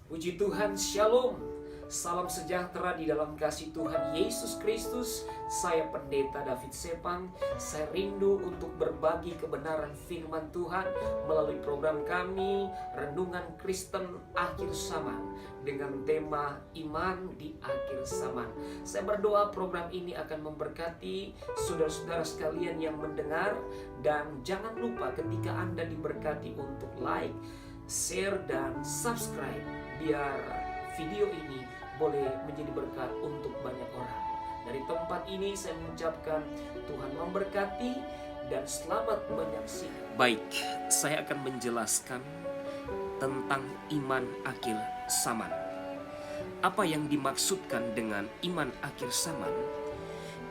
Puji Tuhan, Shalom. Salam sejahtera di dalam kasih Tuhan Yesus Kristus. Saya Pendeta David Sepang. Saya rindu untuk berbagi kebenaran firman Tuhan melalui program kami Renungan Kristen Akhir Zaman dengan tema Iman di Akhir Zaman. Saya berdoa program ini akan memberkati saudara-saudara sekalian yang mendengar. Dan jangan lupa ketika Anda diberkati untuk like, share, dan subscribe biar video ini boleh menjadi berkat untuk banyak orang. Dari tempat ini saya mengucapkan Tuhan memberkati dan selamat menyaksikan. Baik, saya akan menjelaskan tentang iman akhir zaman. Apa yang dimaksudkan dengan iman akhir zaman?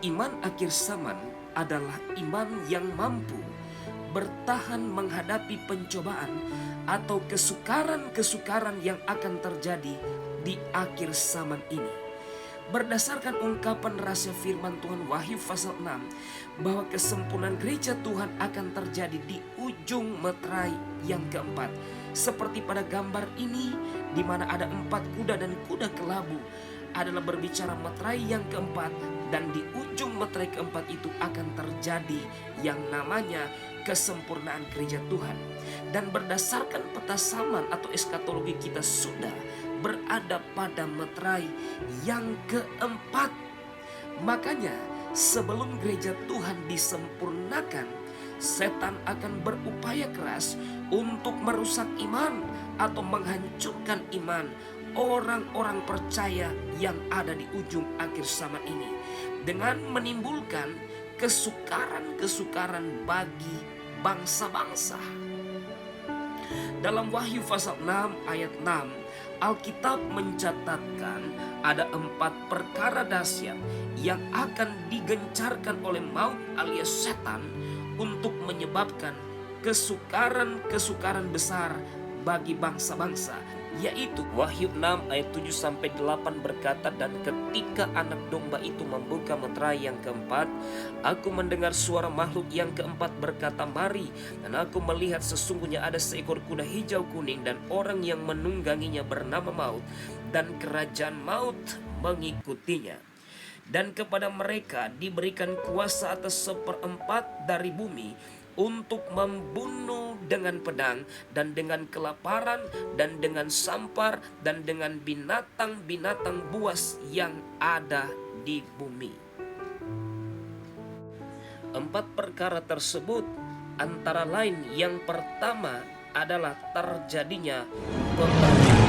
Iman akhir zaman adalah iman yang mampu bertahan menghadapi pencobaan atau kesukaran-kesukaran yang akan terjadi di akhir zaman ini. Berdasarkan ungkapan rahasia firman Tuhan Wahyu pasal 6 bahwa kesempurnaan gereja Tuhan akan terjadi di ujung meterai yang keempat. Seperti pada gambar ini di mana ada 4 kuda dan kuda kelabu adalah berbicara meterai yang keempat, dan di ujung meterai keempat itu akan terjadi yang namanya kesempurnaan gereja Tuhan. Dan berdasarkan peta zaman atau eskatologi kita sudah berada pada meterai yang keempat. Makanya sebelum gereja Tuhan disempurnakan, setan akan berupaya keras untuk merusak iman atau menghancurkan iman orang-orang percaya yang ada di ujung akhir zaman ini dengan menimbulkan kesukaran-kesukaran bagi bangsa-bangsa. Dalam Wahyu pasal 6 ayat 6, Alkitab mencatatkan ada 4 perkara dahsyat yang akan digencarkan oleh maut alias setan untuk menyebabkan kesukaran-kesukaran besar bagi bangsa-bangsa, yaitu Wahyu 6 ayat 7-8 berkata, dan ketika anak domba itu membuka meterai yang keempat, aku mendengar suara makhluk yang keempat berkata, mari. Dan aku melihat sesungguhnya ada seekor kuda hijau kuning, dan orang yang menungganginya bernama Maut, dan kerajaan maut mengikutinya. Dan kepada mereka diberikan kuasa atas 1/4 dari bumi untuk membunuh dengan pedang dan dengan kelaparan dan dengan sampar dan dengan binatang-binatang buas yang ada di bumi. 4 perkara tersebut antara lain yang pertama adalah terjadinya peperangan.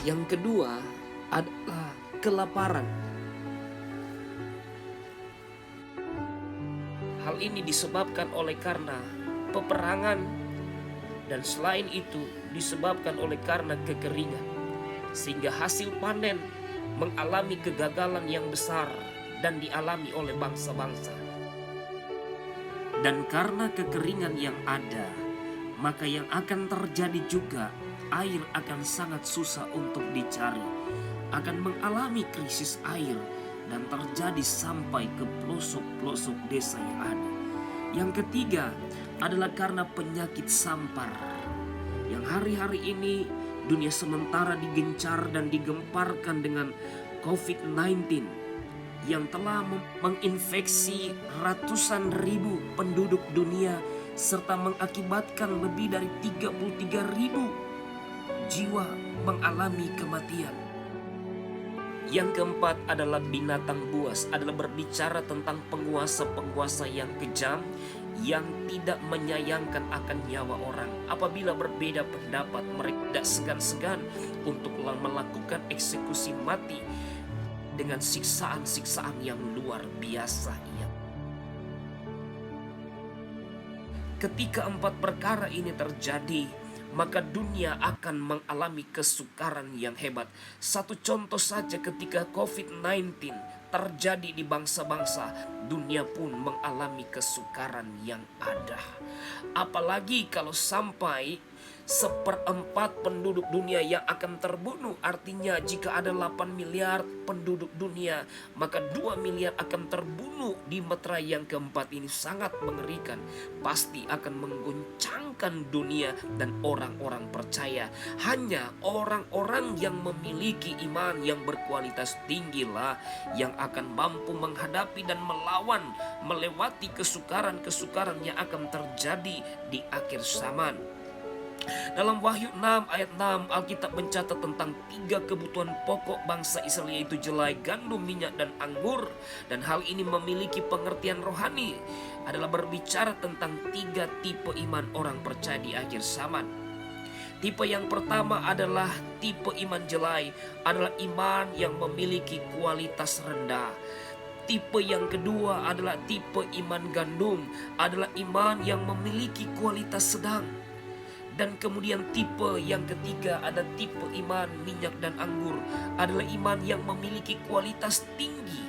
Yang kedua adalah kelaparan. Hal ini disebabkan oleh karena peperangan, dan selain itu disebabkan oleh karena kekeringan, sehingga hasil panen mengalami kegagalan yang besar dan dialami oleh bangsa-bangsa. Dan karena kekeringan yang ada, maka yang akan terjadi juga air akan sangat susah untuk dicari, akan mengalami krisis air dan terjadi sampai ke pelosok-pelosok desa yang ada. Yang ketiga adalah karena penyakit sampar yang hari-hari ini dunia sementara digencar dan digemparkan dengan COVID-19 yang telah menginfeksi ratusan ribu penduduk dunia serta mengakibatkan lebih dari 33.000 jiwa mengalami kematian. Yang keempat adalah binatang buas, adalah berbicara tentang penguasa-penguasa yang kejam yang tidak menyayangkan akan nyawa orang. Apabila berbeda pendapat, mereka tidak segan-segan untuk melakukan eksekusi mati dengan siksaan-siksaan yang luar biasa. Ketika 4 perkara ini terjadi, maka dunia akan mengalami kesukaran yang hebat. Satu contoh saja, ketika COVID-19 terjadi di bangsa-bangsa, dunia pun mengalami kesukaran yang ada. Apalagi kalau sampai 1/4 penduduk dunia yang akan terbunuh. Artinya jika ada 8 miliar penduduk dunia, maka 2 miliar akan terbunuh di meterai yang keempat ini. Sangat mengerikan. Pasti akan mengguncangkan dunia dan orang-orang percaya. Hanya orang-orang yang memiliki iman yang berkualitas tinggi lah yang akan mampu menghadapi dan melewati kesukaran-kesukaran yang akan terjadi di akhir zaman. Dalam Wahyu 6 ayat 6, Alkitab mencatat tentang 3 kebutuhan pokok bangsa Israel, yaitu jelai, gandum, minyak, dan anggur. Dan hal ini memiliki pengertian rohani, adalah berbicara tentang 3 tipe iman orang percaya di akhir zaman. Tipe yang pertama adalah tipe iman jelai, adalah iman yang memiliki kualitas rendah. Tipe yang kedua adalah tipe iman gandum, adalah iman yang memiliki kualitas sedang. Dan kemudian tipe yang ketiga ada tipe iman minyak dan anggur, adalah iman yang memiliki kualitas tinggi.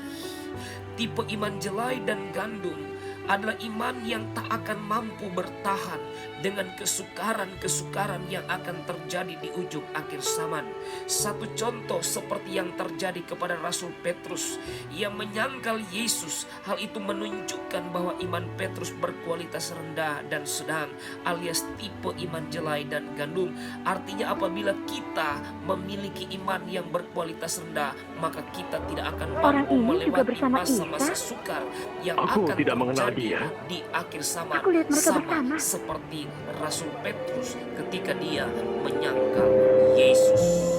Tipe iman jelai dan gandum adalah iman yang tak akan mampu bertahan dengan kesukaran-kesukaran yang akan terjadi di ujung akhir zaman. Satu contoh seperti yang terjadi kepada Rasul Petrus yang menyangkal Yesus. Hal itu menunjukkan bahwa iman Petrus berkualitas rendah dan sedang, alias tipe iman jelai dan gandum. Artinya apabila kita memiliki iman yang berkualitas rendah, maka kita tidak akan mampu melewati masa-masa sukar yang akan terjadi di akhir zaman, sama seperti Rasul Petrus ketika dia menyangkal Yesus.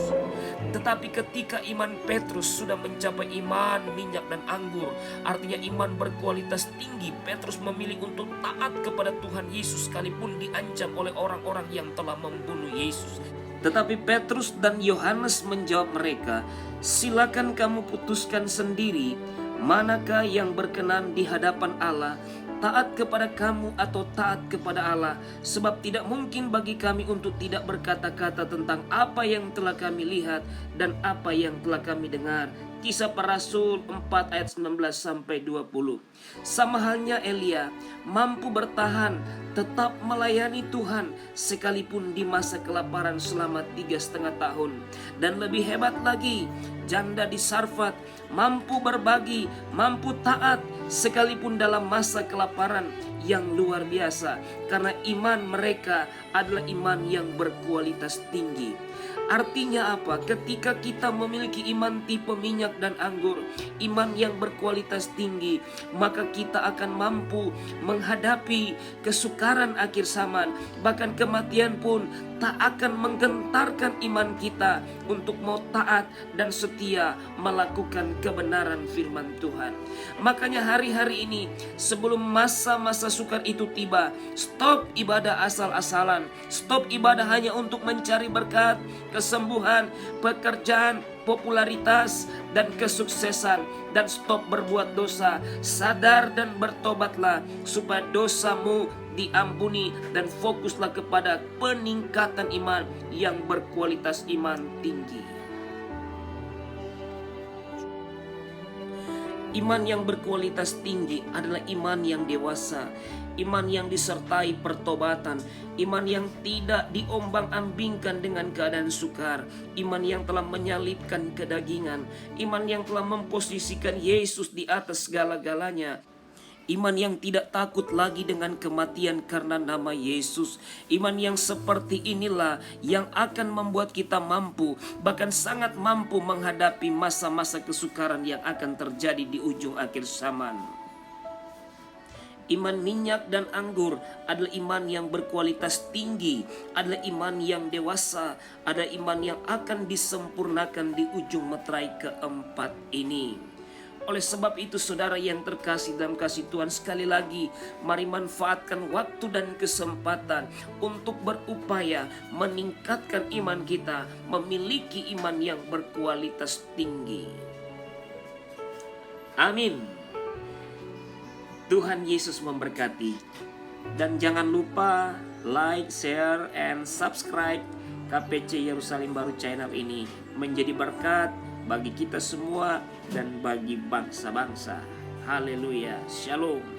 Tetapi ketika iman Petrus sudah mencapai iman minyak dan anggur, artinya iman berkualitas tinggi, Petrus memilih untuk taat kepada Tuhan Yesus sekalipun diancam oleh orang-orang yang telah membunuh Yesus. Tetapi Petrus dan Yohanes menjawab mereka, "Silakan kamu putuskan sendiri manakah yang berkenan di hadapan Allah, taat kepada kamu atau taat kepada Allah. Sebab tidak mungkin bagi kami untuk tidak berkata-kata tentang apa yang telah kami lihat dan apa yang telah kami dengar." Kisah Para Rasul 4 ayat 19 sampai 20. Sama halnya Elia mampu bertahan tetap melayani Tuhan sekalipun di masa kelaparan selama 3,5 tahun. Dan lebih hebat lagi, janda di Sarfat mampu berbagi, mampu taat sekalipun dalam masa kelaparan yang luar biasa, karena iman mereka adalah iman yang berkualitas tinggi. Artinya apa? Ketika kita memiliki iman tipe minyak dan anggur, iman yang berkualitas tinggi, maka kita akan mampu menghadapi kesukaran akhir zaman. Bahkan kematian pun tak akan menggentarkan iman kita untuk mau taat dan setia melakukan kebenaran firman Tuhan. Makanya hari-hari ini sebelum masa-masa sukar itu tiba, stop ibadah asal-asalan, stop ibadah hanya untuk mencari berkat, kesembuhan, pekerjaan, popularitas, dan kesuksesan, dan stop berbuat dosa. Sadar dan bertobatlah supaya dosamu diampuni, dan fokuslah kepada peningkatan iman yang berkualitas iman tinggi. Iman yang berkualitas tinggi adalah iman yang dewasa, iman yang disertai pertobatan, iman yang tidak diombang-ambingkan dengan keadaan sukar, iman yang telah menyalibkan kedagingan, iman yang telah memposisikan Yesus di atas segala-galanya. Iman yang tidak takut lagi dengan kematian karena nama Yesus. Iman yang seperti inilah yang akan membuat kita mampu, bahkan sangat mampu menghadapi masa-masa kesukaran yang akan terjadi di ujung akhir zaman. Iman minyak dan anggur adalah iman yang berkualitas tinggi, adalah iman yang dewasa, ada iman yang akan disempurnakan di ujung meterai keempat ini. Oleh sebab itu saudara yang terkasih dalam kasih Tuhan, sekali lagi mari manfaatkan waktu dan kesempatan untuk berupaya meningkatkan iman kita, memiliki iman yang berkualitas tinggi. Amin. Tuhan Yesus memberkati. Dan jangan lupa like, share, and subscribe KPC Yerusalem Baru channel ini menjadi berkat bagi kita semua dan bagi bangsa-bangsa. Haleluya. Shalom.